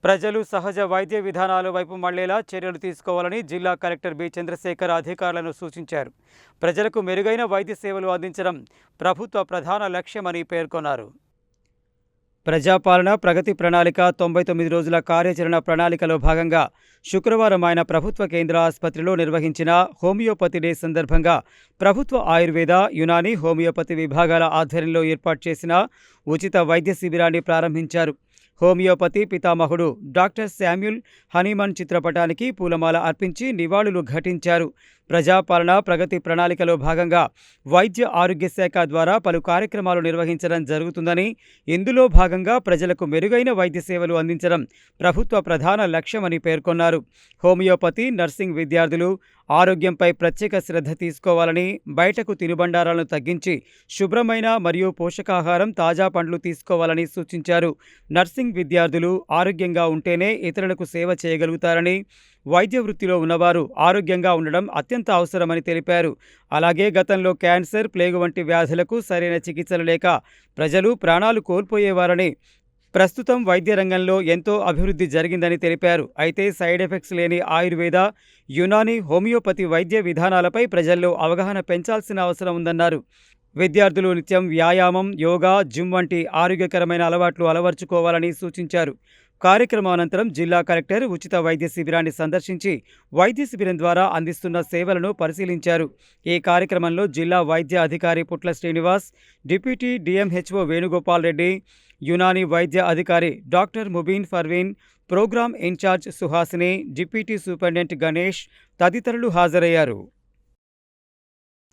ప్రజలు సహజ వైద్య విధానాల వైపు మళ్లేలా చర్యలు తీసుకోవాలని జిల్లా కలెక్టర్ బి చంద్రశేఖర్ అధికారులను సూచించారు. ప్రజలకు మెరుగైన వైద్య సేవలు అందించడం ప్రభుత్వ ప్రధాన లక్ష్యమని పేర్కొన్నారు. ప్రజాపాలన ప్రగతి ప్రణాళిక 99 రోజుల కార్యాచరణ ప్రణాళికలో భాగంగా శుక్రవారం ఆయన ప్రభుత్వ కేంద్ర ఆసుపత్రిలో నిర్వహించిన హోమియోపతి డే సందర్భంగా ప్రభుత్వ ఆయుర్వేద, యునానీ, హోమియోపతి విభాగాల ఆధ్వర్యంలో ఏర్పాటు చేసిన ఉచిత వైద్య శిబిరాన్ని ప్రారంభించారు. హోమియోపతి పితామహుడు డాక్టర్ శామ్యూల్ హనీమన్ చిత్రపటానికి పూలమాల అర్పించి నివాళులు ఘటించారు. ప్రజాపాలన ప్రగతి ప్రణాళికలో భాగంగా వైద్య ఆరోగ్య శాఖ ద్వారా పలు కార్యక్రమాలు నిర్వహించడం జరుగుతుందని, ఇందులో భాగంగా ప్రజలకు మెరుగైన వైద్య సేవలు అందించడం ప్రభుత్వ ప్రధాన లక్ష్యమని పేర్కొన్నారు. హోమియోపతి, నర్సింగ్ విద్యార్థులు ఆరోగ్యంపై ప్రత్యేక శ్రద్ధ తీసుకోవాలని, బయటకు తినుబండారాలను తగ్గించి శుభ్రమైన మరియు పోషకాహారం, తాజా పండ్లు తీసుకోవాలని సూచించారు. నర్సింగ్ విద్యార్థులు ఆరోగ్యంగా ఉంటేనే ఇతరులకు సేవ చేయగలుగుతారని, వైద్య వృత్తిలో ఉన్నవారు ఆరోగ్యంగా ఉండడం అత్యంత అవసరమని తెలిపారు. అలాగే గతంలో క్యాన్సర్, ప్లేగు వంటి వ్యాధులకు సరైన చికిత్సలు లేక ప్రజలు ప్రాణాలు కోల్పోయేవారని, ప్రస్తుతం వైద్య రంగంలో ఎంతో అభివృద్ధి జరిగిందని తెలిపారు. అయితే సైడ్ ఎఫెక్ట్స్ లేని ఆయుర్వేద, యునానీ, హోమియోపతి వైద్య విధానాలపై ప్రజల్లో అవగాహన పెంచాల్సిన అవసరం ఉందన్నారు. విద్యార్థులు నిత్యం వ్యాయామం, యోగా, జిమ్ వంటి ఆరోగ్యకరమైన అలవాట్లు అలవర్చుకోవాలని సూచించారు. కార్యక్రమం అనంతరం జిల్లా కలెక్టర్ ఉచిత వైద్య శిబిరాన్ని సందర్శించి వైద్య శిబిరం ద్వారా అందిస్తున్న సేవలను పరిశీలించారు. ఈ కార్యక్రమంలో జిల్లా వైద్య అధికారి పుట్ల శ్రీనివాస్, డిప్యూటీ డిఎంహెచ్ఓ వేణుగోపాల్ రెడ్డి, యునానీ వైద్య అధికారి doctor Mubeen Parveen, program incharge Suhasini, deputy superintendent Ganesh తదితరులు హాజరయ్యారు.